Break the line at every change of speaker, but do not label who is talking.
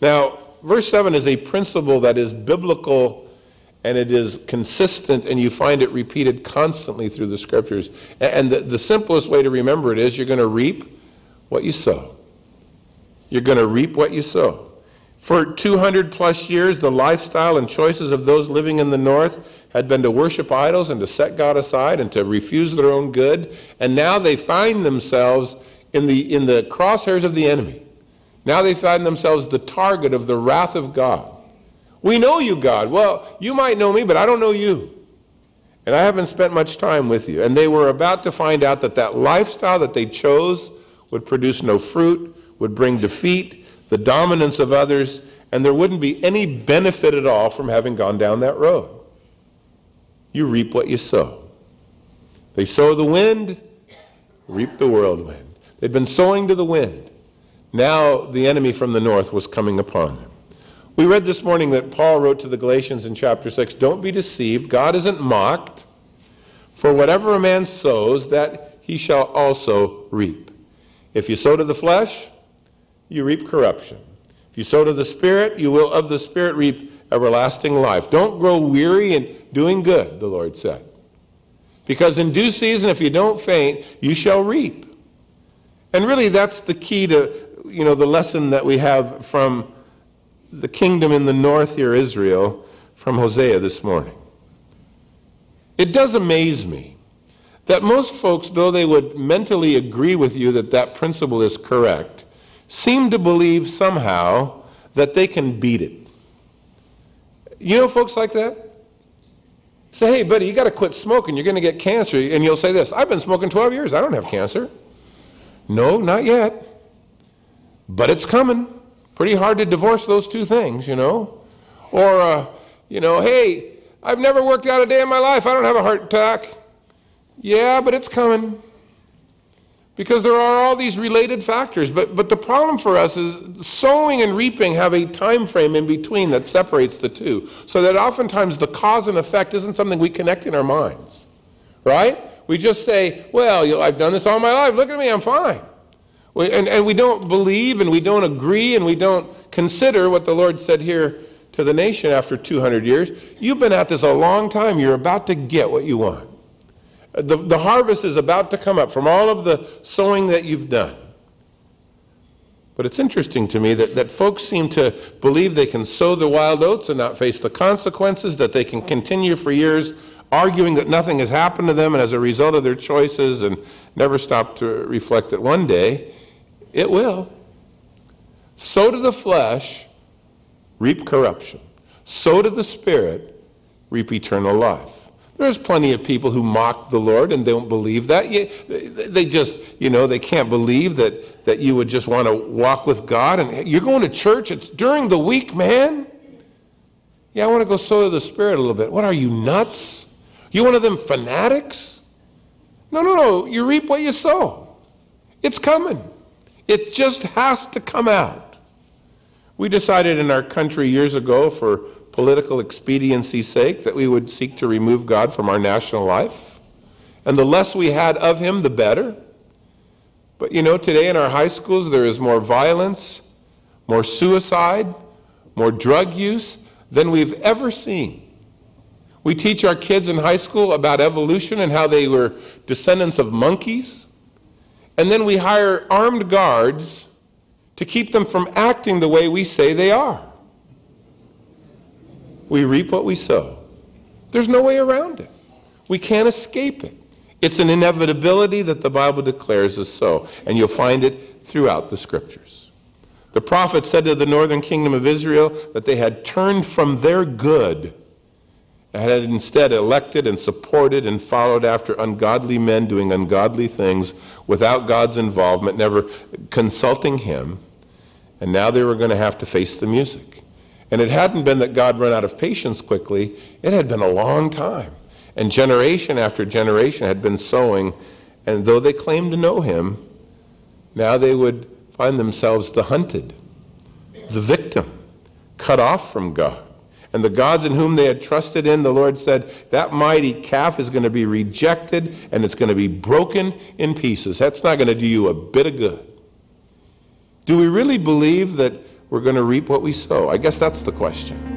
Now, verse 7 is a principle that is biblical and it is consistent, and you find it repeated constantly through the scriptures. And the simplest way to remember it is you're going to reap what you sow. You're going to reap what you sow. For 200 plus years, the lifestyle and choices of those living in the north had been to worship idols and to set God aside and to refuse their own good. And now they find themselves in the crosshairs of the enemy. Now they find themselves the target of the wrath of God. We know you, God. Well, you might know me, but I don't know you. And I haven't spent much time with you. And they were about to find out that that lifestyle that they chose would produce no fruit, would bring defeat, the dominance of others, and there wouldn't be any benefit at all from having gone down that road. You reap what you sow. They sow the wind, reap the whirlwind. They'd been sowing to the wind. Now the enemy from the north was coming upon them. We read this morning that Paul wrote to the Galatians in chapter 6, "Don't be deceived, God isn't mocked, for whatever a man sows, that he shall also reap. If you sow to the flesh, you reap corruption. If you sow to the Spirit, you will of the Spirit reap everlasting life." Don't grow weary in doing good, the Lord said. Because in due season, if you don't faint, you shall reap. And really that's the key to, the lesson that we have from the kingdom in the north here, Israel, from Hosea this morning. It does amaze me that most folks, though they would mentally agree with you that that principle is correct, seem to believe somehow that they can beat it. You know folks like that? Say, "Hey buddy, you got to quit smoking, you're going to get cancer." And you'll say this, "I've been smoking 12 years, I don't have cancer." No, not yet. But it's coming. Pretty hard to divorce those two things, Or, "Hey, I've never worked out a day in my life, I don't have a heart attack." Yeah, but it's coming. Because there are all these related factors. But the problem for us is sowing and reaping have a time frame in between that separates the two. So that oftentimes the cause and effect isn't something we connect in our minds. Right? We just say, "Well, I've done this all my life. Look at me, I'm fine." And we don't believe and we don't agree and we don't consider what the Lord said here to the nation after 200 years. You've been at this a long time. You're about to get what you want. The harvest is about to come up from all of the sowing that you've done. But it's interesting to me that folks seem to believe they can sow the wild oats and not face the consequences, that they can continue for years arguing that nothing has happened to them and as a result of their choices, and never stop to reflect that one day it will. Sow to the flesh, reap corruption. Sow to the Spirit, reap eternal life. There's plenty of people who mock the Lord and don't believe that. They just, they can't believe that you would just want to walk with God. And you're going to church, it's during the week, man. Yeah, I want to go sow to the Spirit a little bit. What are you, nuts? You one of them fanatics? No, you reap what you sow. It's coming. It just has to come out. We decided in our country years ago, for political expediency's sake, that we would seek to remove God from our national life. And the less we had of him, the better. But today in our high schools, there is more violence, more suicide, more drug use than we've ever seen. We teach our kids in high school about evolution and how they were descendants of monkeys. And then we hire armed guards to keep them from acting the way we say they are. We reap what we sow. There's no way around it. We can't escape it. It's an inevitability that the Bible declares is so, and you'll find it throughout the scriptures. The prophet said to the northern kingdom of Israel that they had turned from their good and had instead elected and supported and followed after ungodly men doing ungodly things without God's involvement, never consulting him, and now they were going to have to face the music. And it hadn't been that God ran out of patience quickly. It had been a long time. And generation after generation had been sowing, and though they claimed to know him, now they would find themselves the hunted, the victim, cut off from God. And the gods in whom they had trusted in, the Lord said, that mighty calf is going to be rejected and it's going to be broken in pieces. That's not going to do you a bit of good. Do we really believe that we're going to reap what we sow? I guess that's the question.